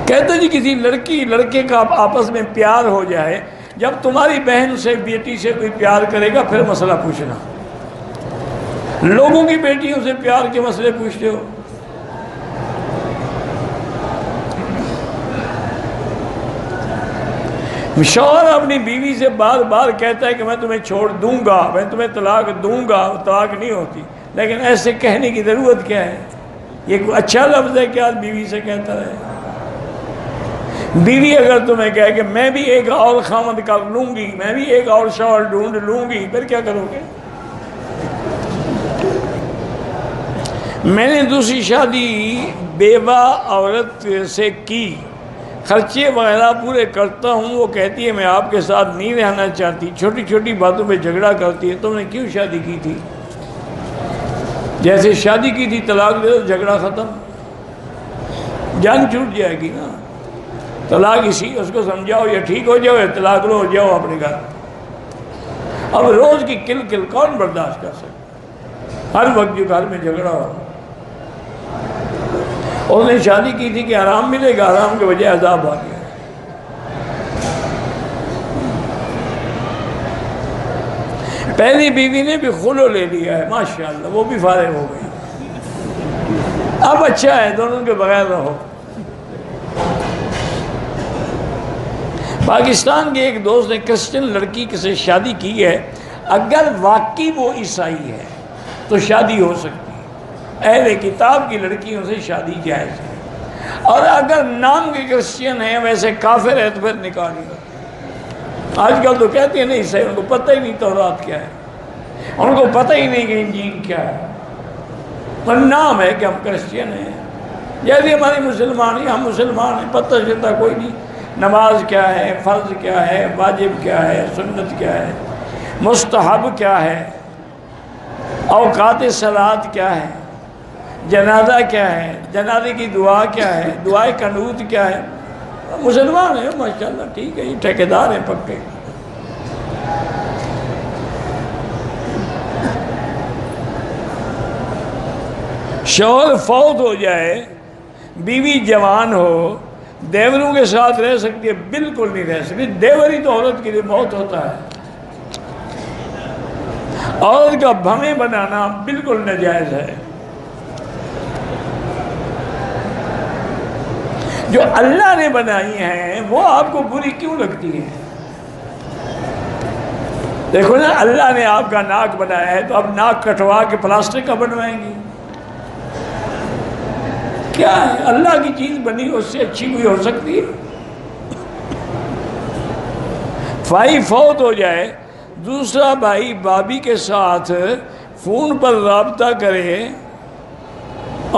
کہتے جی کسی لڑکی لڑکے کا آپس میں پیار ہو جائے، جب تمہاری بہن سے بیٹی سے کوئی پیار کرے گا پھر مسئلہ پوچھنا، لوگوں کی بیٹیوں سے پیار کے مسئلے پوچھتے ہو۔ شوہر اپنی بیوی سے بار بار کہتا ہے کہ میں تمہیں چھوڑ دوں گا، میں تمہیں طلاق دوں گا، طلاق نہیں ہوتی، لیکن ایسے کہنے کی ضرورت کیا ہے؟ یہ کوئی اچھا لفظ ہے کہ آج بیوی سے کہتا ہے؟ بیوی اگر تمہیں کہے کہ میں بھی ایک اور خامد کر لوں گی، میں بھی ایک اور شوہر ڈھونڈ لوں گی، پھر کیا کرو گے؟ میں نے دوسری شادی بیوہ عورت سے کی، خرچے وغیرہ پورے کرتا ہوں، وہ کہتی ہے میں آپ کے ساتھ نہیں رہنا چاہتی، چھوٹی چھوٹی باتوں پہ جھگڑا کرتی ہے، تم نے کیوں شادی کی تھی؟ جیسے شادی کی تھی طلاق دے دو، جھگڑا ختم، جان چھوٹ جائے گی نا۔ طلاق اسی اس کو سمجھاؤ، یا ٹھیک ہو جاؤ یا طلاق لو، ہو جاؤ اپنے گھر۔ اب روز کی کل کل کون برداشت کر سکتا؟ ہر وقت جو گھر میں جھگڑا ہو۔ اس نے شادی کی تھی کہ آرام ملے گا، آرام کے بجائے عذاب آ گیا۔ پہلی بیوی نے بھی خلو لے لیا ہے، ماشاءاللہ، وہ بھی فارغ ہو گئی، اب اچھا ہے، دونوں کے بغیر رہو۔ پاکستان کے ایک دوست نے کرسچن لڑکی سے شادی کی ہے، اگر واقعی وہ عیسائی ہے تو شادی ہو سکتی ہے، اہل کتاب کی لڑکیوں سے شادی جائز ہے، اور اگر نام کے کرسچن ہیں ویسے کافر ہے تو پھر نکاح نہیں ہوتا۔ آج کل تو کہتے ہیں نہیں عیسائی، ان کو پتہ ہی نہیں تورات کیا ہے، ان کو پتہ ہی نہیں کہ انجیل کیا ہے، پر نام ہے کہ ہم کرسچن ہیں، جیسے ہماری مسلمان ہیں، ہم مسلمان ہیں، پتہ چلتا کوئی نہیں نماز کیا ہے، فرض کیا ہے، واجب کیا ہے، سنت کیا ہے، مستحب کیا ہے، اوقات صلاۃ کیا ہے، جنازہ کیا ہے، جنازے کی دعا کیا ہے، دعائے قنوت کیا ہے۔ مسلمان ہیں ماشاءاللہ، ٹھیک ہے، یہ ٹھیکیدار ہیں پکے۔ شوہر فوت ہو جائے، بیوی جوان ہو، دیوروں کے ساتھ رہ سکتی ہے؟ بالکل نہیں رہ سکتی، دیور ہی تو عورت کے لیے موت ہوتا ہے۔ عورت کا بھویں بنانا بالکل ناجائز ہے۔ جو اللہ نے بنائی ہیں وہ آپ کو بری کیوں لگتی ہیں؟ دیکھو نا، اللہ نے آپ کا ناک بنایا ہے تو اب ناک کٹوا کے پلاسٹک کا بنوائیں گی؟ کیا ہے؟ اللہ کی چیز بنی اس سے اچھی کوئی ہو سکتی ہے؟ بھائی فوت ہو جائے، دوسرا بھائی بھابھی کے ساتھ فون پر رابطہ کرے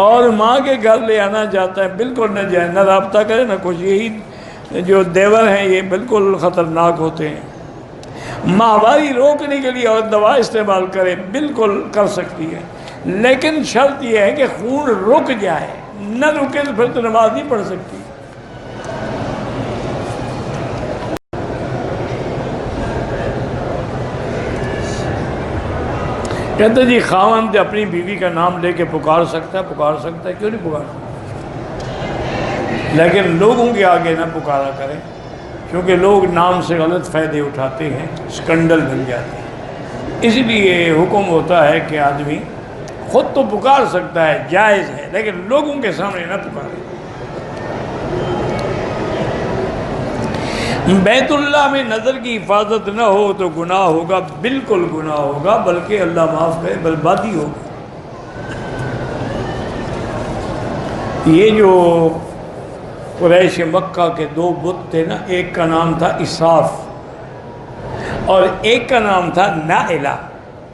اور ماں کے گھر لے آنا چاہتا ہے، بالکل نہ جائے، نہ رابطہ کرے نہ کچھ۔ یہی جو دیور ہیں یہ بالکل خطرناک ہوتے ہیں۔ ماہواری روکنے کے لیے اور دوا استعمال کرے، بالکل کر سکتی ہے، لیکن شرط یہ ہے کہ خون رک جائے، نہ رکے تو پھر تو نماز نہیں پڑھ سکتی۔ کہتے جی خاوند اپنی بیوی کا نام لے کے پکار سکتا ہے؟ پکار سکتا ہے، کیوں نہیں پکار سکتا؟ لیکن لوگوں کے آگے نہ پکارا کریں، کیونکہ لوگ نام سے غلط فائدے اٹھاتے ہیں، سکنڈل بن جاتے ہیں۔ اس لیے حکم ہوتا ہے کہ آدمی خود تو پکار سکتا ہے، جائز ہے، لیکن لوگوں کے سامنے نہ پکارے۔ بیت اللہ میں نظر کی حفاظت نہ ہو تو گناہ ہوگا، بالکل گناہ ہوگا، بلکہ اللہ معاف کرے بربادی ہوگی۔ یہ جو قریش مکہ کے دو بت تھے نا، ایک کا نام تھا اساف اور ایک کا نام تھا نائلہ،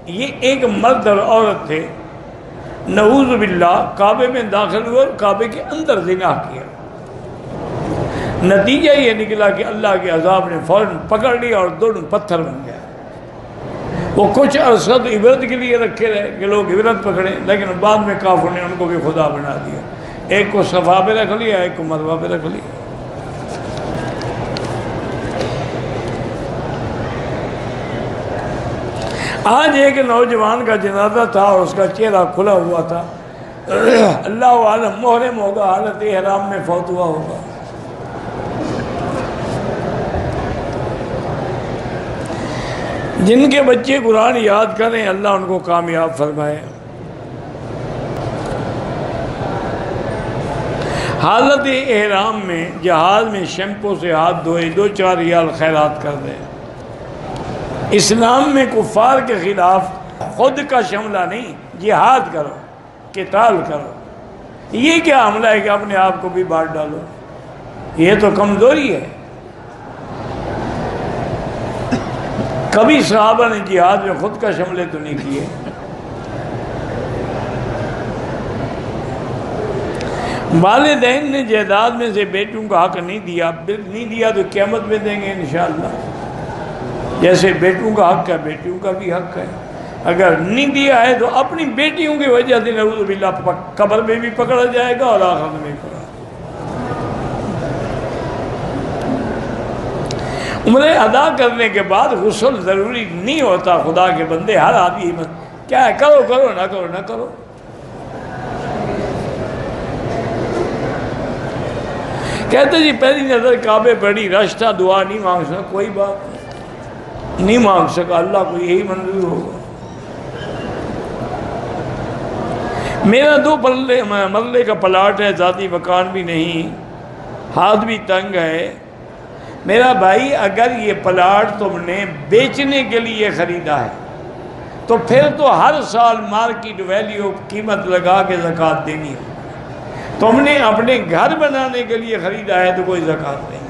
یہ ایک مرد اور عورت تھے، نعوذ باللہ کعبے میں داخل ہوئے اور کعبے کے اندر زنا کیا۔ نتیجہ یہ نکلا کہ اللہ کے عذاب نے فوراً پکڑ لیا اور دونوں پتھر بن گیا۔ وہ کچھ عرصہ تو عبرت کے لیے رکھے رہے کہ لوگ عبرت پکڑیں، لیکن بعد میں کافروں نے ان کو بھی خدا بنا دیا، ایک کو صفا پہ رکھ لیا، ایک کو مروہ پہ رکھ لیا۔ آج ایک نوجوان کا جنازہ تھا اور اس کا چہرہ کھلا ہوا تھا، اللہ عالم محرم ہوگا، حالت احرام میں فوت ہوا ہوگا۔ جن کے بچے قرآن یاد کریں اللہ ان کو کامیاب فرمائے۔ حالت احرام میں جہاز میں شیمپو سے ہاتھ دھوئے 2-4 ریال خیرات کر دیں۔ اسلام میں کفار کے خلاف خود کا شملہ نہیں، جہاد کرو، قتال کرو۔ یہ کیا حملہ ہے کہ اپنے آپ کو بھی بانٹ ڈالو؟ یہ تو کمزوری ہے۔ کبھی صحابہ نے جہاد میں خود کا شملے تو نہیں کیے۔ والدین نے جائیداد میں سے بیٹوں کا حق نہیں دیا تو قیامت میں دیں گے انشاءاللہ۔ جیسے بیٹوں کا حق ہے بیٹیوں کا بھی حق ہے، اگر نہیں دیا ہے تو اپنی بیٹیوں کی وجہ سے نعوذ باللہ قبر میں بھی پکڑا جائے گا اور آخرت میں بھی پکڑا۔ عمرے ادا کرنے کے بعد غسل ضروری نہیں ہوتا، خدا کے بندے ہر آدمی کیا ہے کرو کرو نہ کرو نہ کرو۔ کہتے جی پہلی نظر کعبے پڑی، رش تھا، دعا نہیں مانگ سکا، کوئی بات نہیں مانگ سکا، اللہ کو یہی منظور ہوگا۔ میرا 2 مرلے کا پلاٹ ہے، ذاتی مکان بھی نہیں، ہاتھ بھی تنگ ہے۔ میرا بھائی اگر یہ پلاٹ تم نے بیچنے کے لیے خریدا ہے تو پھر تو ہر سال مارکیٹ ویلیو قیمت لگا کے زکوٰۃ دینی ہے۔ تم نے اپنے گھر بنانے کے لیے خریدا ہے تو کوئی زکوٰۃ نہیں۔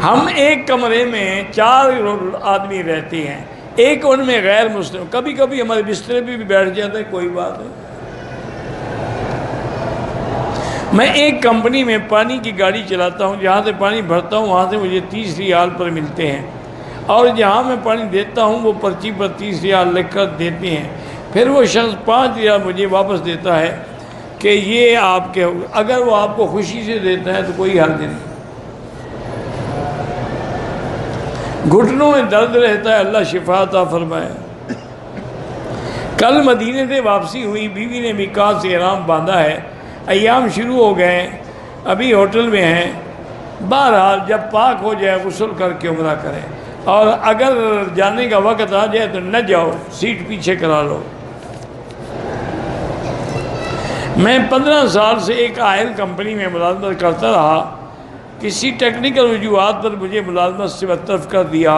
ہم ایک کمرے میں 4 آدمی رہتے ہیں، ایک ان میں غیر مسلم، کبھی کبھی ہمارے بسترے پہ بھی بیٹھ جاتا ہے، کوئی بات نہیں۔ میں ایک کمپنی میں پانی کی گاڑی چلاتا ہوں، جہاں سے پانی بھرتا ہوں وہاں سے مجھے 30 ریال پر ملتے ہیں، اور جہاں میں پانی دیتا ہوں وہ پرچی پر 30 ریال لکھ کر دیتے ہیں، پھر وہ شخص 5 ریال مجھے واپس دیتا ہے کہ یہ آپ کے، اگر وہ آپ کو خوشی سے دیتا ہے تو کوئی حرج نہیں۔ گھٹنوں میں درد رہتا ہے، اللہ شفا عطا فرمائے۔ کل مدینے سے واپسی ہوئی، بیوی نے میقات سے احرام باندھا ہے، ایام شروع ہو گئے ہیں، ابھی ہوٹل میں ہیں۔ بہرحال جب پاک ہو جائے غسل کر کے عمرہ کریں، اور اگر جانے کا وقت آ جائے تو نہ جاؤ، سیٹ پیچھے کرا لو۔ میں 15 سال سے ایک آئل کمپنی میں ملازمت کرتا رہا، کسی ٹیکنیکل وجوہات پر مجھے ملازمت سے برطرف کر دیا،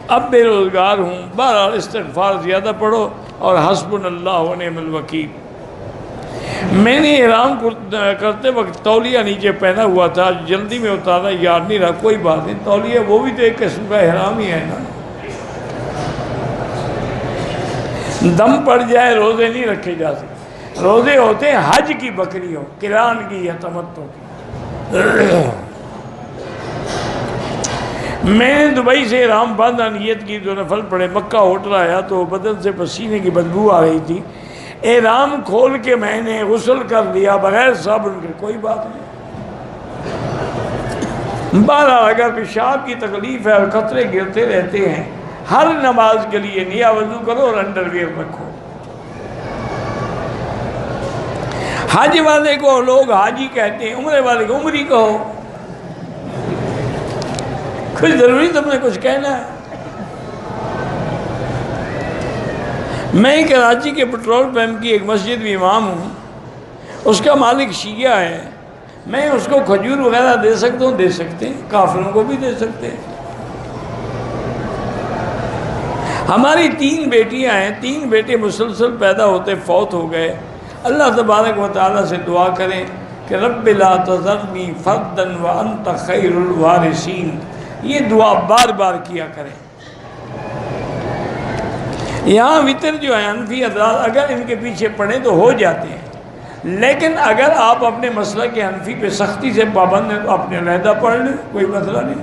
اب بے روزگار ہوں۔ بہرحال استغفار زیادہ پڑھو اور حسبنا اللہ و نعم الوکیل۔ میں نے احرام کرتے وقت تولیہ نیچے پہنا ہوا تھا، جلدی میں اتارنا یاد نہیں رہا، کوئی بات نہیں، تولیہ وہ بھی تو ایک قسم کا احرام ہی ہے نا۔ دم پڑ جائے روزے نہیں رکھے جا سکتے، روزے ہوتے ہیں حج کی بکریوں، قران کی یا تمتع کی۔ میں نے دبئی سے احرام باندھا، نیت کی، 2 نفل پڑے، مکہ ہوٹل آیا تو بدن سے پسینے کی بدبو آ رہی تھی، احرام کھول کے میں نے غسل کر لیا بغیر صابن کے، کوئی بات نہیں۔ بہرحال اگر پیشاب کی تکلیف ہے اور قطرے گرتے رہتے ہیں، ہر نماز کے لیے نیا وضو کرو اور انڈر ویئر رکھو۔ حج والے کو لوگ حاجی کہتے ہیں، عمرے والے کو عمری کہو، کچھ ضروری تم نے کچھ کہنا ہے۔ میں کراچی کے پٹرول پمپ کی ایک مسجد میں امام ہوں، اس کا مالک شیعہ ہے، میں اس کو کھجور وغیرہ دے سکتا ہوں، دے سکتے ہیں، کافروں کو بھی دے سکتے ہیں۔ ہماری 3 بیٹیاں ہیں، 3 بیٹے مسلسل پیدا ہوتے فوت ہو گئے۔ اللہ تبارک و تعالیٰ سے دعا کریں کہ رب لا تذرنی فردا وانت خیر الوارثین، یہ دعا بار بار کیا کریں۔ یہاں وطر جو ہے حنفی حضرات اگر ان کے پیچھے پڑیں تو ہو جاتے ہیں، لیکن اگر آپ اپنے مسئلہ کے حنفی پہ سختی سے پابند ہیں تو اپنے علیحدہ پڑھ لیں، کوئی مسئلہ نہیں۔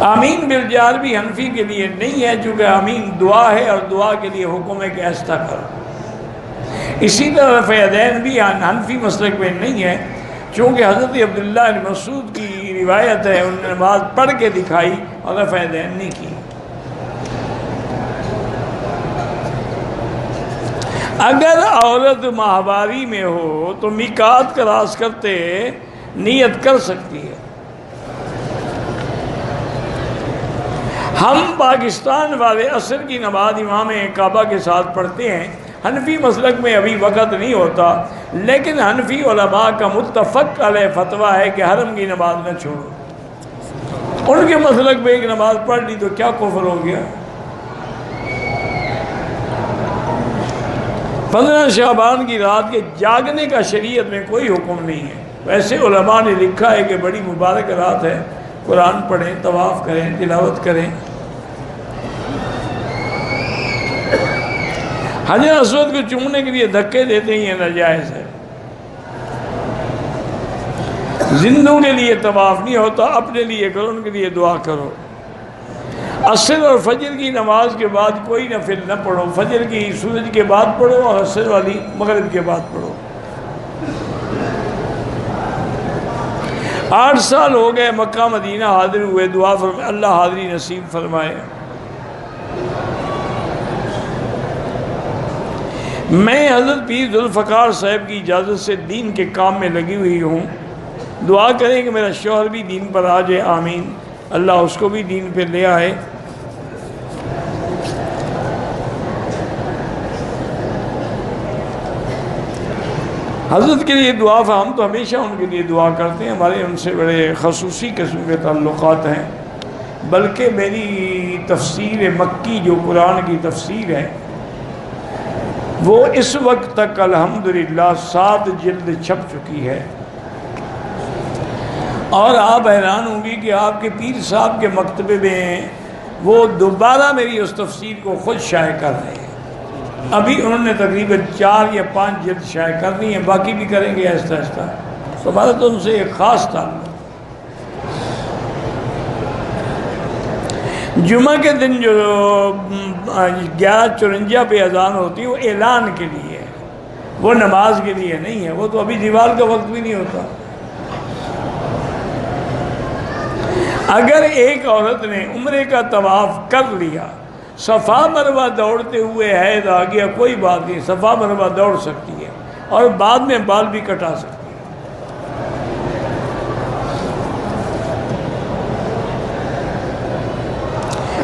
آمین بالجار بھی حنفی کے لیے نہیں ہے، چونکہ آمین دعا ہے اور دعا کے لیے حکم ہے کہ ایسا کرو۔ اسی طرح رفع یدین بھی حنفی مسلک میں نہیں ہے، چونکہ حضرت عبداللہ بن مسعود کی روایت ہے، انہوں نے نماز پڑھ کے دکھائی اور رفع یدین نہیں کی۔ اگر عورت ماہواری میں ہو تو میقات کراس کرتے نیت کر سکتی ہے۔ ہم پاکستان والے عصر کی نماز امام کعبہ کے ساتھ پڑھتے ہیں۔ حنفی مسلک میں ابھی وقت نہیں ہوتا، لیکن حنفی علماء کا متفق علیہ فتویٰ ہے کہ حرم کی نماز نہ چھوڑو۔ ان کے مسلک میں ایک نماز پڑھ لی تو کیا کفر ہو گیا؟ 15 شعبان کی رات کے جاگنے کا شریعت میں کوئی حکم نہیں ہے۔ ویسے علماء نے لکھا ہے کہ بڑی مبارک رات ہے، قرآن پڑھیں، طواف کریں، تلاوت کریں۔ حجر اسود کو چومنے کے لیے دھکے دیتے ہیں، یہ ناجائز ہے۔ زندوں کے لیے طواف نہیں ہوتا، اپنے لیے کرو، ان کے لیے دعا کرو۔ عصر اور فجر کی نماز کے بعد کوئی نفل نہ پڑھو، فجر کی سورج کے بعد پڑھو اور عصر والی مغرب کے بعد پڑھو۔ 8 سال ہو گئے مکہ مدینہ حاضر ہوئے، دعا فرمائے اللہ حاضری نصیب فرمائے۔ میں حضرت پیر ذوالفقار صاحب کی اجازت سے دین کے کام میں لگی ہوئی ہوں، دعا کریں کہ میرا شوہر بھی دین پر آ جائے، آمین، اللہ اس کو بھی دین پہ لے آئے۔ حضرت کے لیے دعا، ہم تو ہمیشہ ان کے لیے دعا کرتے ہیں، ہمارے ان سے بڑے خصوصی قسم کے تعلقات ہیں، بلکہ میری تفسیر مکی جو قرآن کی تفسیر ہے وہ اس وقت تک الحمدللہ 7 جلد چھپ چکی ہے، اور آپ حیران ہوں گی کہ آپ کے پیر صاحب کے مکتبے میں وہ دوبارہ میری اس تفسیر کو خود شائع کر رہے ہیں۔ ابھی انہوں نے تقریباً 4 یا 5 جلد شائع کرنی ہے، باقی بھی کریں گے آہستہ آہستہ۔ تو ہمارا تو ان سے ایک خاص تعلق۔ جمعہ کے دن جو 11:54 پہ اذان ہوتی ہے وہ اعلان کے لیے ہے، وہ نماز کے لیے نہیں ہے، وہ تو ابھی دیوال کا وقت بھی نہیں ہوتا۔ اگر ایک عورت نے عمرے کا طواف کر لیا، صفا مروہ دوڑتے ہوئے حیض آ گیا، کوئی بات نہیں، صفا مروہ دوڑ سکتی ہے اور بعد میں بال بھی کٹا سکتی ہے۔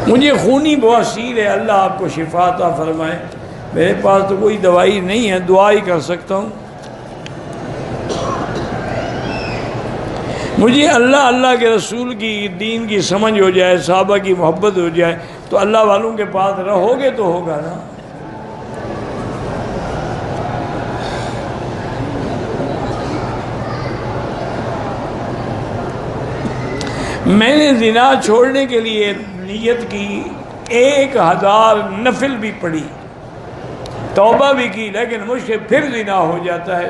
مجھے خونی بواسیر ہے، اللہ آپ کو شفا عطا فرمائے۔ میرے پاس تو کوئی دوائی نہیں ہے، دعا ہی کر سکتا ہوں۔ مجھے اللہ کے رسول کی دین کی سمجھ ہو جائے، صحابہ کی محبت ہو جائے، تو اللہ والوں کے پاس رہو گے تو ہوگا نا۔ میں نے زنا چھوڑنے کے لیے نیت کی، 1000 نفل بھی پڑھی، توبہ بھی کی، لیکن مجھ سے پھر زنا ہو جاتا ہے۔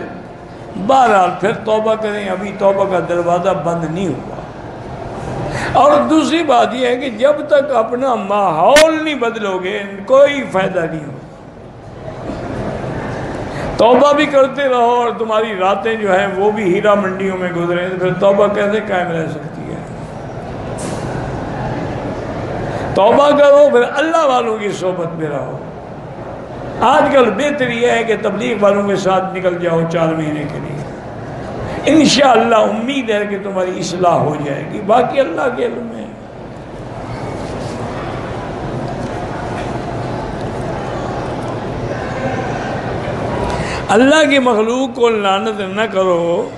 بہرحال پھر توبہ کریں، ابھی توبہ کا دروازہ بند نہیں ہوا۔ اور دوسری بات یہ ہے کہ جب تک اپنا ماحول نہیں بدلو گے کوئی فائدہ نہیں ہوگا۔ توبہ بھی کرتے رہو اور تمہاری راتیں جو ہیں وہ بھی ہیرا منڈیوں میں گزریں، تو پھر توبہ کیسے قائم رہ سکتی ہے؟ توبہ کرو، پھر اللہ والوں کی صحبت میں رہو۔ آج کل بہتر یہ ہے کہ تبلیغ والوں کے ساتھ نکل جاؤ 4 مہینے کے لیے، انشاءاللہ امید ہے کہ تمہاری اصلاح ہو جائے گی، باقی اللہ کے علم میں۔ اللہ کی مخلوق کو لعنت نہ کرو۔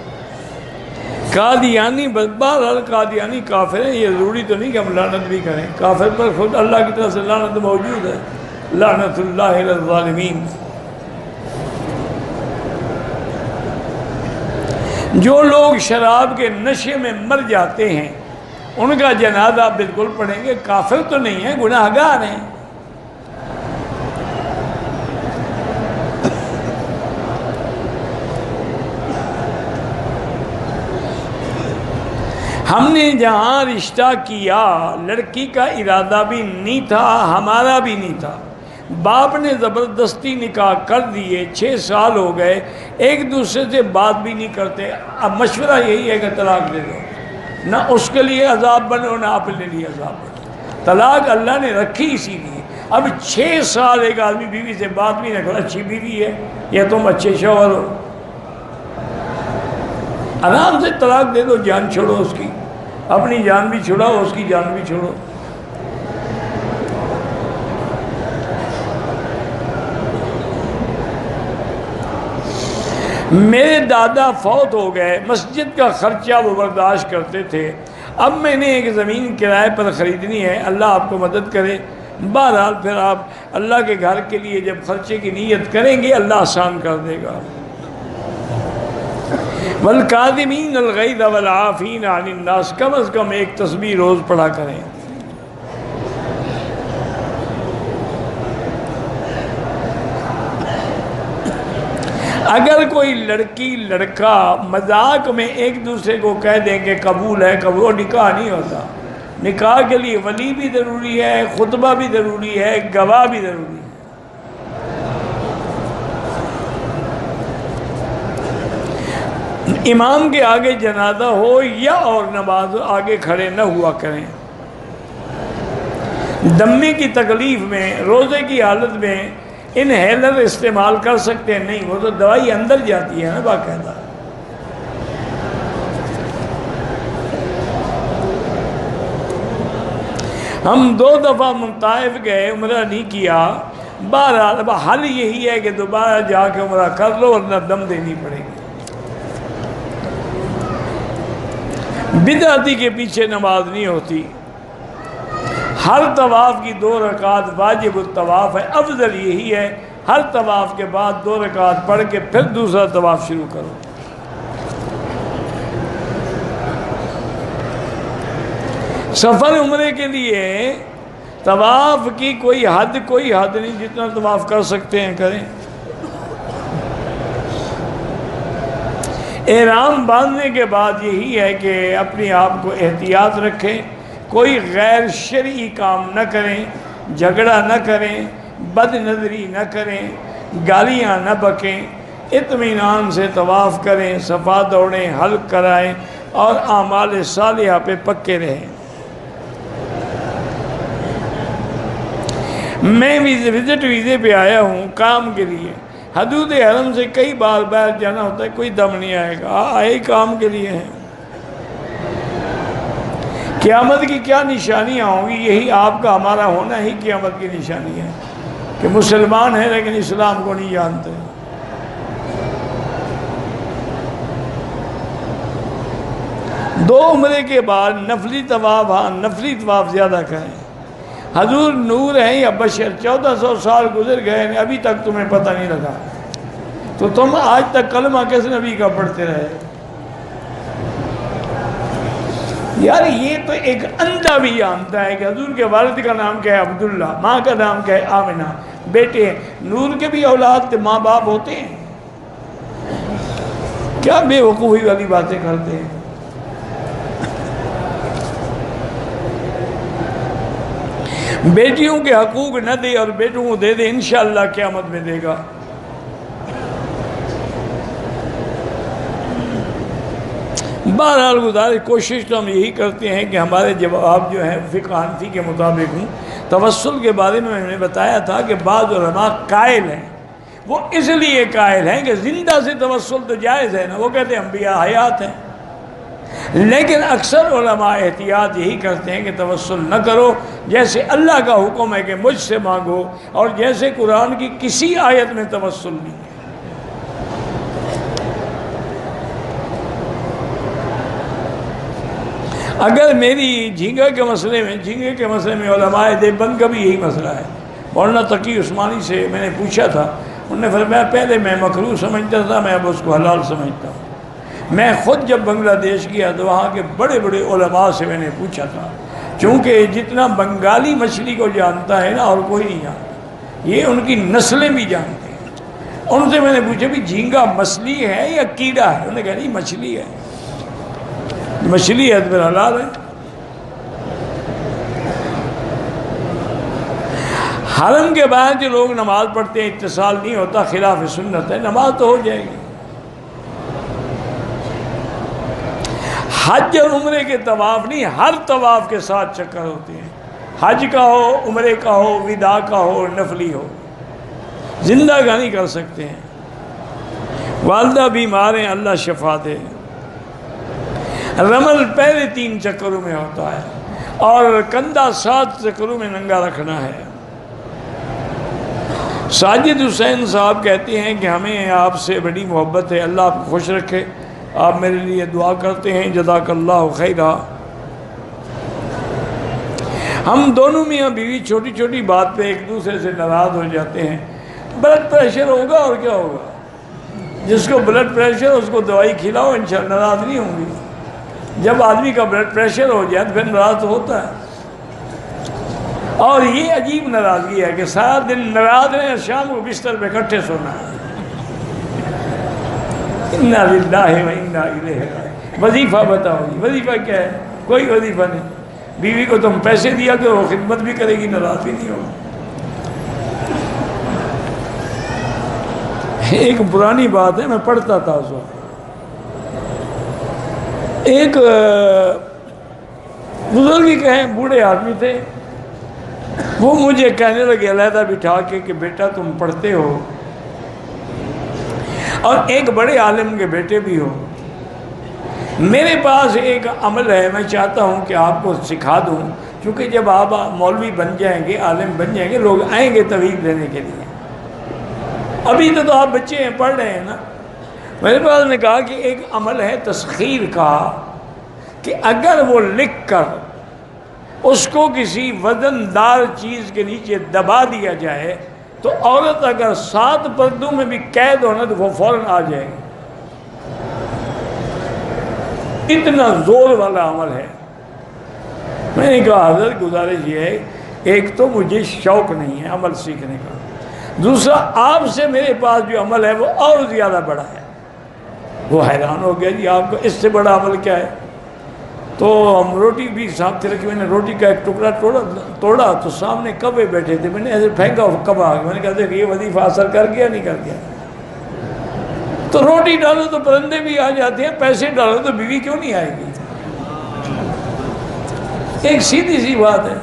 قادیانی بہرحال قادیانی کافر ہیں، یہ ضروری تو نہیں کہ ہم لعنت بھی کریں، کافر پر خود اللہ کی طرف سے لعنت موجود ہے، لعنت اللہ علی الظالمین۔ جو لوگ شراب کے نشے میں مر جاتے ہیں ان کا جنازہ بالکل پڑھیں گے، کافر تو نہیں ہیں، گناہ گار ہیں۔ ہم نے جہاں رشتہ کیا لڑکی کا ارادہ بھی نہیں تھا، ہمارا بھی نہیں تھا، باپ نے زبردستی نکاح کر دیے، 6 سال ہو گئے، ایک دوسرے سے بات بھی نہیں کرتے۔ اب مشورہ یہی ہے کہ طلاق دے دو، نہ اس کے لیے عذاب بنو نہ اپنے لیے عذاب بنو۔ طلاق اللہ نے رکھی اسی لیے، اب 6 سال ایک آدمی بیوی سے بات بھی نہ کرو، اچھی بیوی ہے یا تم اچھے شوہر ہو، آرام سے طلاق دے دو، جان چھوڑو اس کی، اپنی جان بھی چھڑاؤ، اس کی جان بھی چھوڑو۔ میرے دادا فوت ہو گئے، مسجد کا خرچہ وہ برداشت کرتے تھے، اب میں نے ایک زمین کرائے پر خریدنی ہے، اللہ آپ کو مدد کرے۔ بہرحال پھر آپ اللہ کے گھر کے لیے جب خرچے کی نیت کریں گے اللہ آسان کر دے گا۔ وَالْكَاظِمِينَ الْغَيْظَ وَالْعَافِينَ عَنِ النَّاسِ، کم از کم ایک تسبیح روز پڑھا کریں۔ اگر کوئی لڑکی لڑکا مذاق میں ایک دوسرے کو کہہ دیں کہ قبول ہے قبول، وہ نکاح نہیں ہوتا۔ نکاح کے لیے ولی بھی ضروری ہے، خطبہ بھی ضروری ہے، گواہ بھی ضروری ہے۔ امام کے آگے جنازہ ہو یا اور نماز آگے کھڑے نہ ہوا کریں۔ دمے کی تکلیف میں، روزے کی حالت میں انہیلر استعمال کر سکتے ہیں؟ نہیں، وہ تو دوائی اندر جاتی ہے نا باقاعدہ۔ ہم 2 دفعہ طائف گئے، عمرہ نہیں کیا، بہرحال اب حل یہی ہے کہ دوبارہ جا کے عمرہ کر لو ورنہ دم دینی پڑے گی۔ بدعتی کے پیچھے نماز نہیں ہوتی، ہر طواف کی 2 رکعات واجب الطواف ہے، افضل یہی ہے ہر طواف کے بعد 2 رکعات پڑھ کے پھر دوسرا طواف شروع کرو۔ سفر عمرے کے لیے طواف کی کوئی حد نہیں، جتنا طواف کر سکتے ہیں کریں۔ احرام باندھنے کے بعد یہی ہے کہ اپنے آپ کو احتیاط رکھیں، کوئی غیر شرعی کام نہ کریں، جھگڑا نہ کریں، بد نظری نہ کریں، گالیاں نہ بکیں، اطمینان سے طواف کریں، صفا دوڑیں، حلق کرائیں اور اعمال صالحہ پہ پکے رہیں۔ میں وزٹ ویزے پہ آیا ہوں کام کے لیے، حدود حرم سے کئی بار باہر جانا ہوتا ہے، کوئی دم نہیں آئے گا، آئے کام کے لیے ہیں۔ قیامت کی کیا نشانیاں ہوں گی؟ یہی آپ کا ہمارا ہونا ہی قیامت کی نشانی ہے کہ مسلمان ہیں لیکن اسلام کو نہیں جانتے۔ دو عمرے کے بعد نفلی طواف، ہاں نفلی طواف زیادہ کریں۔ حضور نور ہیں یا بشر؟ 1400 سال گزر گئے ہیں، ابھی تک تمہیں پتہ نہیں لگا، تو تم آج تک کلمہ کس نبی کا پڑھتے رہے؟ یار یہ تو ایک اندھا بھی جانتا ہے کہ حضور کے والد کا نام کیا ہے عبداللہ، ماں کا نام کیا ہے آمنہ، بیٹے نور کے بھی اولاد کے ماں باپ ہوتے ہیں، کیا بے وقوفی والی باتیں کرتے ہیں۔ بیٹیوں کے حقوق نہ دے اور بیٹوں کو دے دے، انشاءاللہ قیامت میں دے گا۔ بہرحال گزارش کوشش تو ہم یہی کرتے ہیں کہ ہمارے جواب جو ہیں فقہ حنفی کے مطابق ہوں۔ توسل کے بارے میں نے بتایا تھا کہ بعض علماء قائل ہیں، وہ اس لیے قائل ہیں کہ زندہ سے توسل تو جائز ہے نا، وہ کہتے ہیں انبیاء حیات ہیں، لیکن اکثر علماء احتیاط یہی کرتے ہیں کہ توسل نہ کرو، جیسے اللہ کا حکم ہے کہ مجھ سے مانگو، اور جیسے قرآن کی کسی آیت میں توسل نہیں ہے۔ اگر میری جھینگا کے مسئلے میں علماء دیوبند کا بھی یہی مسئلہ ہے۔ مولانا تقی عثمانی سے میں نے پوچھا تھا، انہوں نے فرمایا پہلے میں مکروہ سمجھتا تھا، میں اب اس کو حلال سمجھتا ہوں۔ میں خود جب بنگلہ دیش گیا تو وہاں کے بڑے بڑے علماء سے میں نے پوچھا تھا، چونکہ جتنا بنگالی مچھلی کو جانتا ہے نا اور کوئی نہیں جانتا، یہ ان کی نسلیں بھی جانتے ہیں۔ ان سے میں نے پوچھا بھی جھینگا مچھلی ہے یا کیڑا ہے؟ انہوں نے کہا نہیں مچھلی ہے، مچھلی ہے تو پھر حلال ہے۔ حرم کے بعد جو لوگ نماز پڑھتے ہیں اتصال نہیں ہوتا، خلاف سنت ہے، نماز تو ہو جائے گی۔ حج اور عمرے کے طواف نہیں، ہر طواف کے ساتھ چکر ہوتے ہیں، حج کا ہو، عمرے کا ہو، وداع کا ہو، نفلی ہو، زندہ کا نہیں کر سکتے ہیں۔ والدہ بیمار ہیں، اللہ شفا دے۔ رمل پہلے 3 چکروں میں ہوتا ہے اور کندھا 7 چکروں میں ننگا رکھنا ہے۔ ساجد حسین صاحب کہتے ہیں کہ ہمیں آپ سے بڑی محبت ہے، اللہ آپ کو خوش رکھے، آپ میرے لیے دعا کرتے ہیں، جزاک اللہ خیرہ۔ ہم دونوں میاں بیوی چھوٹی چھوٹی بات پہ ایک دوسرے سے ناراض ہو جاتے ہیں۔ بلڈ پریشر ہوگا اور کیا ہوگا، جس کو بلڈ پریشر اس کو دوائی کھلاؤ، انشاءاللہ ناراض نہیں ہوں گی۔ جب آدمی کا بلڈ پریشر ہو جائے تو پھر ناراض تو ہوتا ہے۔ اور یہ عجیب ناراضگی ہے کہ سارا دن ناراض رہے، شام کو بستر پہ اکٹھے سونا ہے۔ انا للہ و انا الیہ راجعون۔ وظیفہ بتاؤ جی، وظیفہ کیا ہے؟ کوئی وظیفہ نہیں۔ بیوی کو تم پیسے دیا کرو، وہ خدمت بھی کرے گی، ناراض بھی نہیں ہوگی۔ ایک پرانی بات ہے، میں پڑھتا تھا اس وقت، ایک بزرگ ہی کہیں، بوڑھے آدمی تھے، وہ مجھے کہنے لگے علیحدہ بٹھا کے کہ بیٹا تم پڑھتے ہو اور ایک بڑے عالم کے بیٹے بھی ہو، میرے پاس ایک عمل ہے، میں چاہتا ہوں کہ آپ کو سکھا دوں، کیونکہ جب آپ مولوی بن جائیں گے، عالم بن جائیں گے، لوگ آئیں گے توحید لینے کے لیے۔ ابھی تو آپ بچے ہیں، پڑھ رہے ہیں نا۔ میرے پاس نے کہا کہ ایک عمل ہے تسخیر کا، کہ اگر وہ لکھ کر اس کو کسی وزن دار چیز کے نیچے دبا دیا جائے تو عورت اگر 7 پردوں میں بھی قید ہونا تو وہ فوراً آ جائے گی۔ اتنا زور والا عمل ہے۔ میں نے کہا حضرت گزارش یہ ہے، ایک تو مجھے شوق نہیں ہے عمل سیکھنے کا، دوسرا آپ سے میرے پاس جو عمل ہے وہ اور زیادہ بڑا ہے۔ وہ حیران ہو گیا، جی آپ کو اس سے بڑا عمل کیا ہے؟ تو ہم روٹی بھی ساتھ تھے رکھی، میں نے روٹی کا ایک ٹکڑا توڑا تو سامنے کبے بیٹھے تھے، میں نے ایسے پھینکا، کبا آ گیا۔ میں نے کہا دیکھ یہ وظیفہ اثر کر گیا نہیں کر گیا؟ تو روٹی ڈالو تو پرندے بھی آ جاتے ہیں، پیسے ڈالو تو بیوی کیوں نہیں آئے گی؟ ایک سیدھی سی بات ہے۔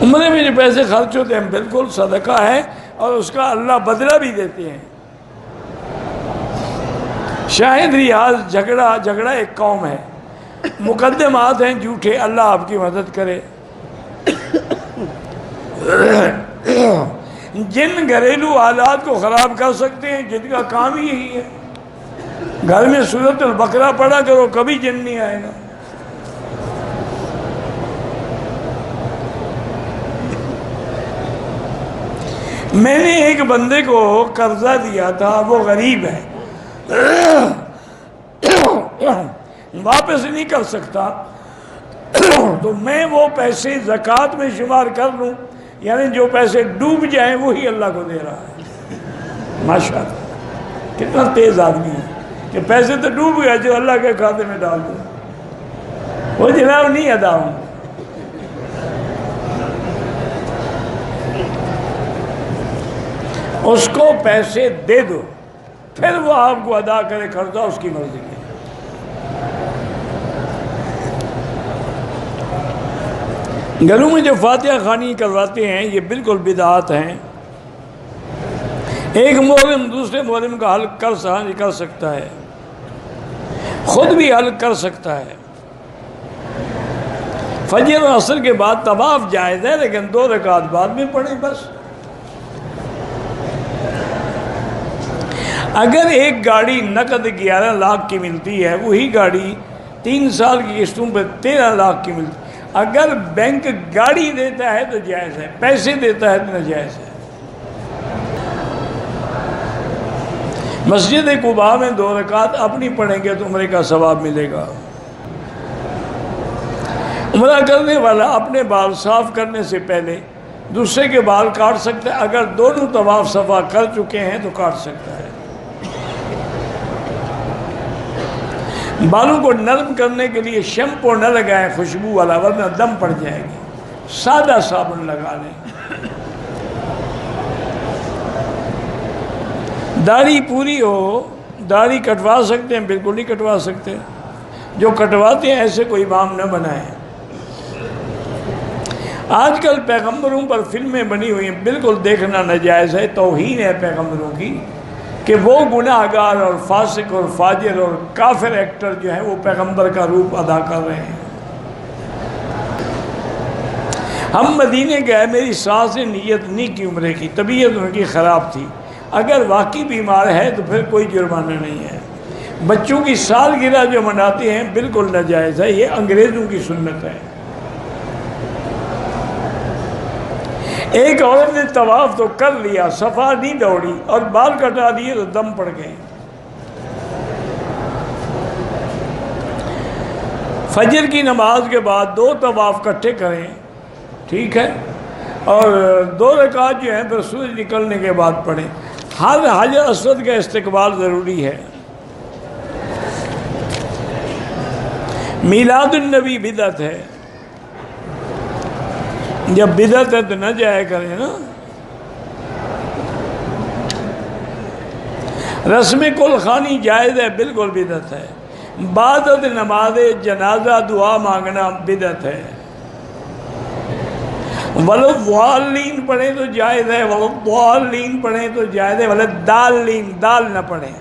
عمرے میں جو پیسے خرچ ہوتے ہیں بالکل صدقہ ہے اور اس کا اللہ بدلہ بھی دیتے ہیں۔ شاہد ریاض جھگڑا ایک قوم ہے، مقدمات ہیں جھوٹے، اللہ آپ کی مدد کرے۔ جن گھریلو حالات کو خراب کر سکتے ہیں، جن کا کام ہی یہی ہے۔ گھر میں سورۃ البقرہ پڑھا کرو، کبھی جن نہیں آئے گا۔ میں نے ایک بندے کو قرضہ دیا تھا، وہ غریب ہے، واپس نہیں کر سکتا، تو میں وہ پیسے زکوٰۃ میں شمار کر لوں، یعنی جو پیسے ڈوب جائیں وہی اللہ کو دے رہا ہے۔ ماشاءاللہ کتنا تیز آدمی ہے کہ پیسے تو ڈوب گئے، جو اللہ کے کھاتے میں ڈال دو، وہ جناب نہیں ادا ہوں۔ اس کو پیسے دے دو، پھر وہ آپ کو ادا کرے قرضہ، اس کی مرضی ہے۔ گھروں میں جو فاتحہ خوانی کرواتے ہیں یہ بالکل بدعات ہیں۔ ایک محرم دوسرے محرم کا حل کر سکتا ہے، خود بھی حل کر سکتا ہے۔ فجر اور عصر کے بعد طواف جائز ہے، لیکن 2 رکعت بعد میں پڑھیں بس۔ اگر ایک گاڑی نقد 11 لاکھ کی ملتی ہے، وہی گاڑی 3 سال کی قسطوں پہ 13 لاکھ کی ملتی ہے۔ اگر بینک گاڑی دیتا ہے تو جائز ہے، پیسے دیتا ہے تو ناجائز ہے۔ مسجد قباء میں 2 رکعت اپنی پڑھیں گے تو عمرے کا ثواب ملے گا۔ عمرہ کرنے والا اپنے بال صاف کرنے سے پہلے دوسرے کے بال کاٹ سکتا ہے، اگر دونوں طواف صفا کر چکے ہیں تو کاٹ سکتا ہے۔ بالوں کو نرم کرنے کے لیے شیمپو نہ لگائیں خوشبو والا، ورنہ دم پڑ جائے گی، سادہ صابن لگا لیں۔ داڑھی پوری ہو، داڑھی کٹوا سکتے ہیں؟ بالکل نہیں کٹوا سکتے۔ جو کٹواتے ہیں ایسے کوئی امام نہ بنائیں۔ آج کل پیغمبروں پر فلمیں بنی ہوئی ہیں، بالکل دیکھنا ناجائز ہے، توہین ہے پیغمبروں کی، کہ وہ گناہ گار اور فاسق اور فاجر اور کافر ایکٹر جو ہیں وہ پیغمبر کا روپ ادا کر رہے ہیں۔ ہم مدینے گئے، میری ساس نے نیت نہیں کی عمرے کی، طبیعت ان کی خراب تھی، اگر واقعی بیمار ہے تو پھر کوئی جرمانہ نہیں ہے۔ بچوں کی سالگرہ جو مناتے ہیں بالکل ناجائز ہے، یہ انگریزوں کی سنت ہے۔ ایک عورت نے طواف تو کر لیا، صفا نہیں دوڑی اور بال کٹا دیے تو دم پڑ گئے۔ فجر کی نماز کے بعد 2 طواف کٹھے کریں، ٹھیک ہے، اور 2 رکعت جو ہیں پھر سورج نکلنے کے بعد پڑھیں۔ ہر حجر اسود کا استقبال ضروری ہے۔ میلاد النبی بدعت ہے، جب بدعت ہے تو نہ جایا کریں نا۔ رسم کل خوانی جائز ہے، بالکل بدعت ہے۔ بعد از نماز جنازہ دعا مانگنا بدعت ہے۔ ولضالین پڑھیں تو جائز ہے، ولضالین پڑھیں تو جائز ہے، ولضالین دال نہ پڑھیں۔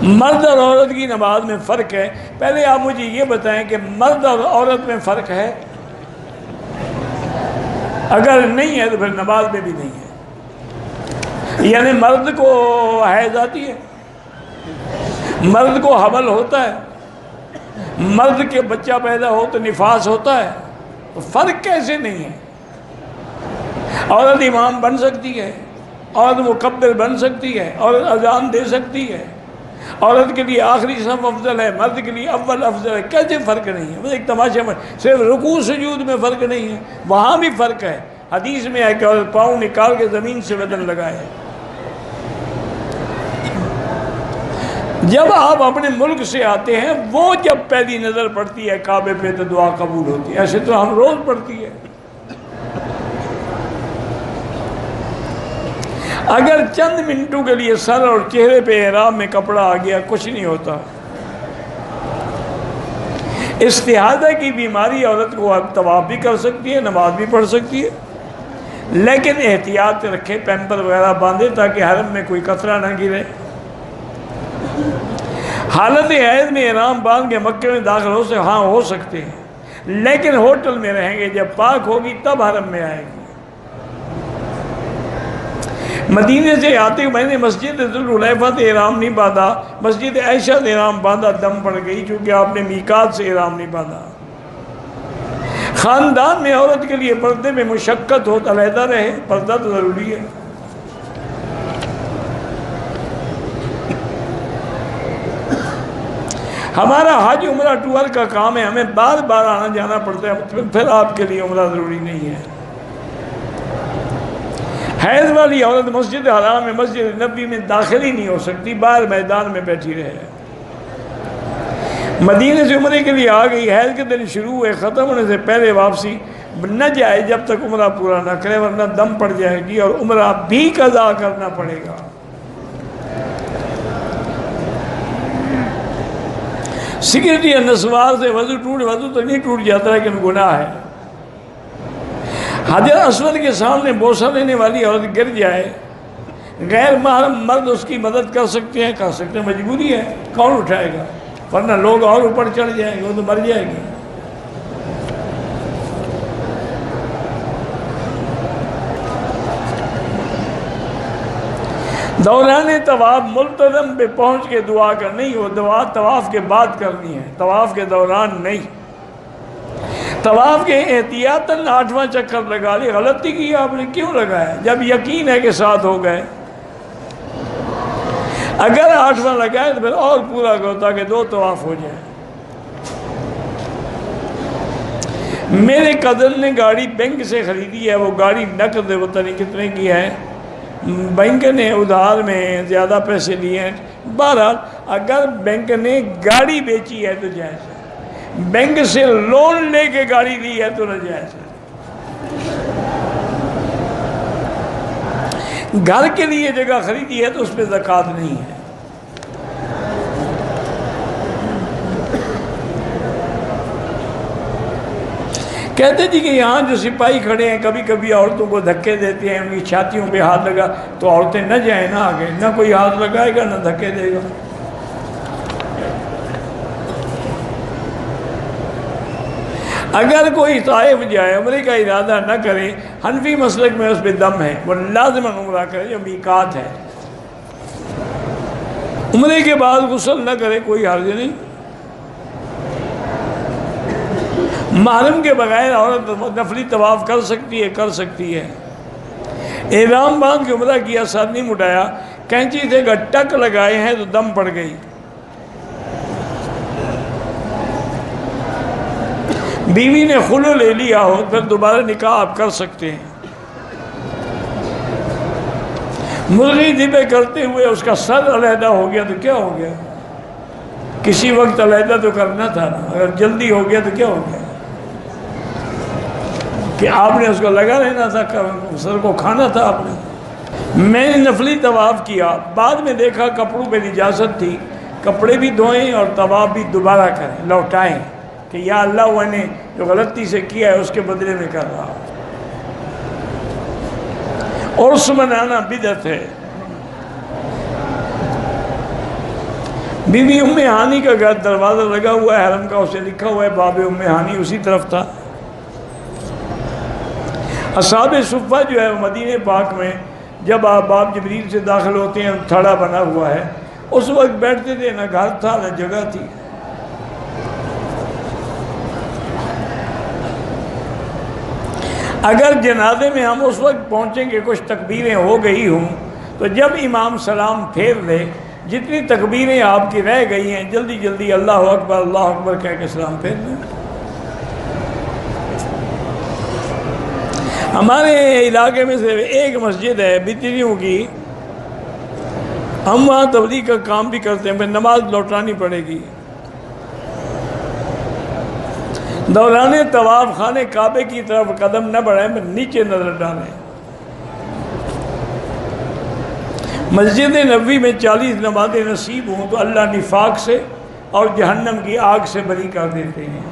مرد اور عورت کی نماز میں فرق ہے، پہلے آپ مجھے یہ بتائیں کہ مرد اور عورت میں فرق ہے؟ اگر نہیں ہے تو پھر نماز میں بھی نہیں ہے۔ یعنی مرد کو حیض آتی ہے، مرد کو حمل ہوتا ہے، مرد کے بچہ پیدا ہو تو نفاس ہوتا ہے، تو فرق کیسے نہیں ہے؟ عورت امام بن سکتی ہے، عورت مکبر بن سکتی ہے، عورت اذان دے سکتی ہے، عورت کے لیے آخری صف افضل ہے، مرد کے لیے اول افضل ہے، کیسے فرق نہیں ہے؟ بس ایک تماشا میں صرف رکوع سجود میں فرق نہیں ہے، وہاں بھی فرق ہے۔ حدیث میں ہے کہ پاؤں نکال کے زمین سے بدن لگائے۔ جب آپ اپنے ملک سے آتے ہیں، وہ جب پہلی نظر پڑتی ہے کعبے پہ تو دعا قبول ہوتی ہے، ایسے تو ہم روز پڑھتی ہے۔ اگر چند منٹوں کے لیے سر اور چہرے پہ احرام میں کپڑا آ گیا کچھ نہیں ہوتا۔ استحاضہ کی بیماری عورت کو طواف بھی کر سکتی ہے، نماز بھی پڑھ سکتی ہے، لیکن احتیاط رکھے، پیمپر وغیرہ باندھے تاکہ حرم میں کوئی قطرہ نہ گرے۔ حالت حیض میں احرام باندھ کے مکے میں داخل ہو سکتے ہیں، لیکن ہوٹل میں رہیں گے، جب پاک ہوگی تب حرم میں آئے گی۔ مدینے سے آتے ہوئے میں نے مسجد ذوالحلیفہ سے احرام نہیں باندھا، مسجد عائشہ سے احرام باندھا، دم پڑ گئی، چونکہ آپ نے میقات سے احرام نہیں باندھا۔ خاندان میں عورت کے لیے پردے میں مشقت ہو تو علیحدہ رہے، پردہ تو ضروری ہے۔ ہمارا حج عمرہ ٹور کا کام ہے، ہمیں بار بار آنا جانا پڑتا ہے، پھر آپ کے لیے عمرہ ضروری نہیں ہے۔ حیض والی عورت مسجد حرام میں مسجد نبی میں داخل ہی نہیں ہو سکتی، باہر میدان میں بیٹھی رہے۔ مدینے سے عمرے کے لیے آ گئی، حیض کے دن شروع ہوئے، ختم ہونے سے پہلے واپسی نہ جائے جب تک عمرہ پورا نہ کرے، ورنہ دم پڑ جائے گی اور عمرہ بھی قضا کرنا پڑے گا۔ سگریٹ یا نسوار سے وضو تو نہیں ٹوٹ جاتا، لیکن گناہ ہے۔ حجر اسود کے سامنے بوسہ لینے والی عورت گر جائے، غیر محرم مرد اس کی مدد کر سکتے ہیں، مجبوری ہے، کون اٹھائے گا؟ ورنہ لوگ اور اوپر چڑھ جائیں گے، وہ تو مر جائے گی۔ دوران طواف ملتزم پہ پہنچ کے دعا کرنی، وہ دعا طواف کے بعد کرنی ہے، طواف کے دوران نہیں۔ طواف کے احتیاطاً 8واں چکر لگا لی، غلطی کی آپ نے، کیوں لگایا؟ جب یقین ہے کہ ساتھ ہو گئے۔ اگر 8واں لگائے تو پھر اور پورا کرو تاکہ 2 طواف ہو جائیں۔ میرے کزن نے گاڑی بینک سے خریدی ہے، وہ گاڑی نقد ہے، پتہ نہیں کتنے کی ہے، بینک نے ادھار میں زیادہ پیسے لیے ہیں۔ بہرحال اگر بینک نے گاڑی بیچی ہے تو جائز ہے، بینک سے لون لے کے گاڑی لی ہے تو ناجائز ہے۔ گھر کے لیے جگہ خریدی ہے تو اس پہ زکوٰۃ نہیں ہے۔ کہتے تھے کہ یہاں جو سپاہی کھڑے ہیں کبھی کبھی عورتوں کو دھکے دیتے ہیں، ان کی چھاتیوں پہ ہاتھ لگا تو عورتیں نہ جائیں نہ آگے، نہ کوئی ہاتھ لگائے گا نہ دھکے دے گا۔ اگر کوئی طائف جائے، عمرے کا ارادہ نہ کرے، حنفی مسلک میں اس پہ دم ہے، وہ لازماً عمرہ کرے جو میقات ہے۔ عمرے کے بعد غسل نہ کرے کوئی حرج نہیں۔ محرم کے بغیر عورت نفلی طواف کر سکتی ہے۔ احرام باندھ کے عمرہ کیا، سر نہیں مٹایا، کینچی سے ٹک لگائے ہیں تو دم پڑ گئی، بیوی نے خلع لے لیا ہو پھر دوبارہ نکاح آپ کر سکتے ہیں۔ مرغی ذبح کرتے ہوئے اس کا سر علیحدہ ہو گیا تو کیا ہو گیا؟ کسی وقت علیحدہ تو کرنا تھا نا، اگر جلدی ہو گیا تو کیا ہو گیا؟ کہ آپ نے اس کو لگا لینا تھا، سر کو کھانا تھا آپ نے۔ میں نے نفلی طواف کیا، بعد میں دیکھا کپڑوں پہ نجاست تھی، کپڑے بھی دھوئیں اور طواف بھی دوبارہ کریں، لوٹائیں کہ یا اللہ وہ نے جو غلطی سے کیا ہے اس کے بدلے میں کر رہا۔ عرس منانا بدعت ہے۔ بی بی ام ہانی کا گھر دروازہ لگا ہوا ہے حرم کا، اسے لکھا ہوا ہے باب ام ہانی، اسی طرف تھا۔ اصحاب صفہ جو ہے مدینہ پاک میں جب آپ باب جبریل سے داخل ہوتے ہیں، تھڑا بنا ہوا ہے، اس وقت بیٹھتے تھے، نہ گھر تھا نہ جگہ تھی۔ اگر جنازے میں ہم اس وقت پہنچیں گے کچھ تکبیریں ہو گئی ہوں تو جب امام سلام پھیر لے، جتنی تکبیریں آپ کی رہ گئی ہیں جلدی جلدی اللہ اکبر کہہ کے سلام پھیر لیں۔ ہمارے علاقے میں صرف ایک مسجد ہے بتریوں کی، ہم وہاں تبلیغ کا کام بھی کرتے ہیں، پھر نماز لوٹانی پڑے گی۔ دوران طواف خانے کعبے کی طرف قدم نہ بڑھائیں، نیچے نظر ڈالیں۔ مسجد نبوی میں 40 نمازیں نصیب ہوں تو اللہ نفاق سے اور جہنم کی آگ سے بری کر دیتے ہیں۔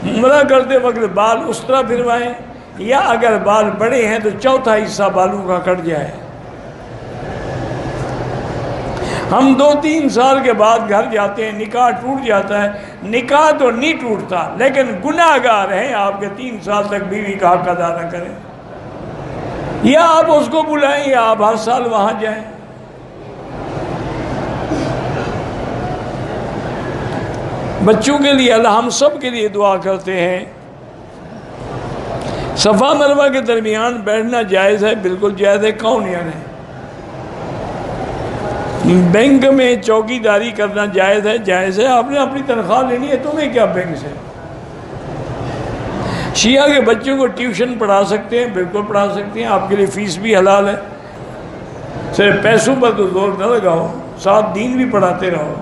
عمرہ کرتے وقت بال اس طرح پھروائیں، یا اگر بال بڑے ہیں تو چوتھا حصہ بالوں کا کٹ جائے۔ ہم 2-3 سال کے بعد گھر جاتے ہیں، نکاح ٹوٹ جاتا ہے، نکاح تو نہیں ٹوٹتا لیکن گناہ گار ہیں آپ کے 3 سال تک بیوی کا حق ادا نہ کریں، یا آپ اس کو بلائیں یا آپ ہر سال وہاں جائیں۔ بچوں کے لیے اللہ ہم سب کے لیے دعا کرتے ہیں۔ صفا مروہ کے درمیان بیٹھنا جائز ہے، بالکل جائز ہے، کون یعنی بینک میں چوکی داری کرنا جائز ہے، جائز ہے، آپ نے اپنی تنخواہ لینی ہے، تمہیں کیا بینک سے۔ شیعہ کے بچوں کو ٹیوشن پڑھا سکتے ہیں، بالکل پڑھا سکتے ہیں، آپ کے لیے فیس بھی حلال ہے، صرف پیسوں پر تو زور نہ لگاؤ، ساتھ دین بھی پڑھاتے رہو۔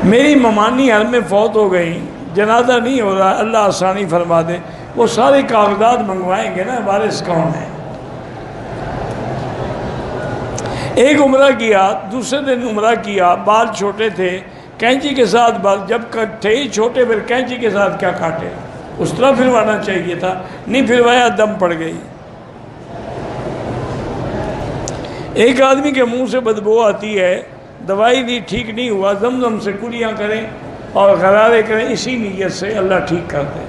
میری ممانی حرم میں فوت ہو گئی، جنازہ نہیں ہو رہا، اللہ آسانی فرما دے، وہ سارے کاغذات منگوائیں گے نا، وارث کون ہے۔ ایک عمرہ کیا، دوسرے دن عمرہ کیا، بال چھوٹے تھے، کینچی کے ساتھ بال جب تھے ہی چھوٹے، پھر کینچی کے ساتھ کیا کاٹے، اس طرح پھروانا چاہیے تھا، نہیں پھروایا، دم پڑ گئی۔ ایک آدمی کے منہ سے بدبو آتی ہے، دوائی دی ٹھیک نہیں ہوا، زمزم سے کلیاں کریں اور غرارے کریں، اسی نیت سے اللہ ٹھیک کر دے۔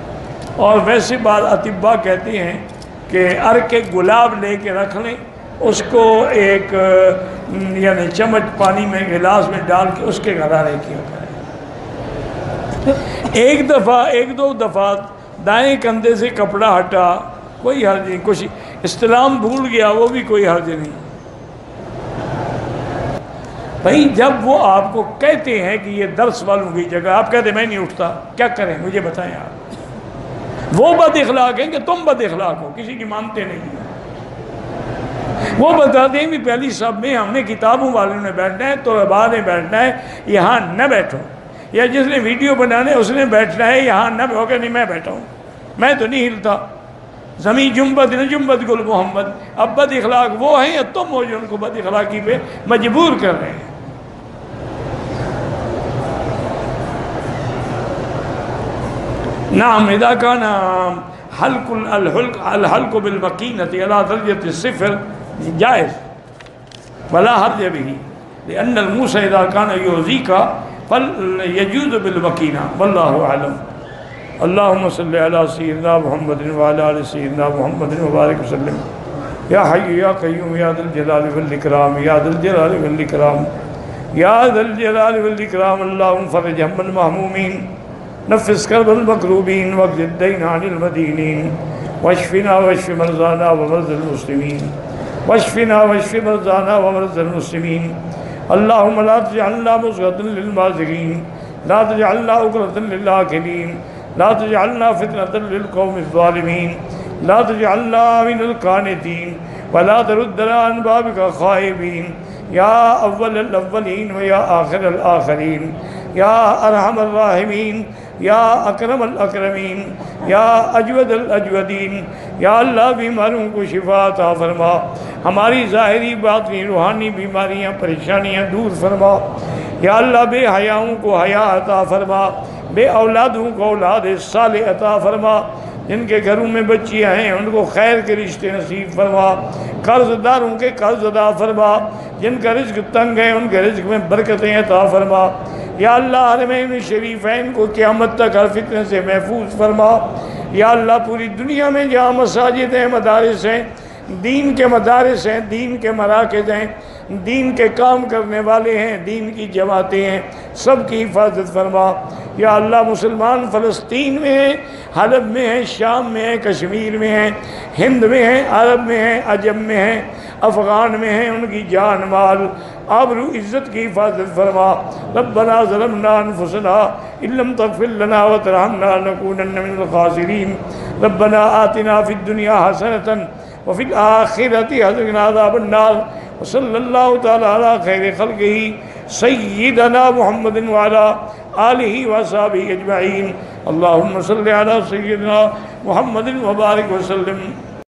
اور ویسے بعض اطباء کہتے ہیں کہ عرق گلاب لے کے رکھ لیں، اس کو ایک یعنی چمچ پانی میں گلاس میں ڈال کے اس کے غرارے کیا کریں۔ ایک دفعہ 1-2 دفعہ دائیں کندھے سے کپڑا ہٹا، کوئی حرج نہیں، کچھ استلام بھول گیا وہ بھی کوئی حرج نہیں۔ بھائی جب وہ آپ کو کہتے ہیں کہ یہ درس والوں کی جگہ، آپ کہتے ہیں میں نہیں اٹھتا، کیا کریں مجھے بتائیں آپ؟ وہ بد اخلاق ہیں کہ تم بد اخلاق ہو، کسی کی مانتے نہیں۔ وہ بتاتے ہیں کہ پہلی صف میں ہم نے کتابوں والوں نے بیٹھنا ہے، طلباء نے بیٹھنا ہے، یہاں نہ بیٹھو، یا جس نے ویڈیو بنانے اس نے بیٹھنا ہے، یہاں نہ بیٹھو کہ نہیں میں بیٹھا ہوں، میں تو نہیں ہلتا، زمین جنبت نہ جنبت گل محمد۔ اب بد اخلاق وہ ہیں یا تم ہو جو ان کو بد اخلاقی پہ مجبور کر رہے ہیں؟ نعم اذا كان الحلق بالمكينة على درجة الصفر جائز ولا حرج به، لأن الموسى إذا كان يؤذيك فيجوز بالمكينة، والله أعلم. اللهم صل على سيدنا محمد وعلى آل سيدنا محمد وبارك وسلم. یا حی یا قیوم یا ذا الجلال والإکرام یا ذا الجلال والإکرام یا ذا الجلال والإکرام. اللهم فرج هم المهمومين، نفس كرب المكروبين، واقض الدين عن المدينين، واشفنا واشف مرضانا ومرضى المسلمين، واشفنا واشف مرضانا ومرضى المسلمين. اللهم لا تجعلنا مصغة للمازغين، لا تجعلنا عقرة للآكلين، لا تجعلنا فتنة للقوم الظالمين، لا تجعلنا من القانتين، ولا تردنا عن بابك خائبين. یا اول الاولین و یا آخر الآخرین، یا ارحم الراحمین، یا اکرم الاکرمین، یا اجود الاجودین. یا اللہ بیماروں کو شفا عطا فرما، ہماری ظاہری باطنی روحانی بیماریاں پریشانیاں دور فرما. یا اللہ بے حیاؤں کو حیا عطا فرما، بے اولادوں کو اولاد صالح عطا فرما. جن کے گھروں میں بچیاں ہیں ان کو خیر کے رشتے نصیب فرما، قرض داروں کے قرض ادا فرما، جن کا رزق تنگ ہے ان کے رزق میں برکتیں عطا فرما. یا اللہ حرمین شریفین کو قیامت تک ہر فتنے سے محفوظ فرما. یا اللہ پوری دنیا میں جہاں مساجد ہیں، مدارس ہیں، دین کے مدارس ہیں، دین کے مراکز ہیں، دین کے کام کرنے والے ہیں، دین کی جماعتیں ہیں، سب کی حفاظت فرما. یا اللہ مسلمان فلسطین میں ہیں، حلب میں ہیں، شام میں ہیں، کشمیر میں ہیں، ہند میں ہیں، عرب میں ہیں، عجم میں ہیں، افغان میں ہیں، ان کی جان مال آبرو عزت کی حفاظت فرما. ربنا ظلمنا انفسنا ان لم تغفر لنا وترحمنا لنكونن من الخاسرین. ربنا آتنا فی الدنیا حسنۃ وفی الآخرۃ حسنۃ وقنا عذاب النار. وصلی اللہ تعالی علی خیر خلقہ سیدنا محمد وعلی آلہ وصحبہ اجمعین. اللہم صلی علی سیدنا محمد وبارک وسلم.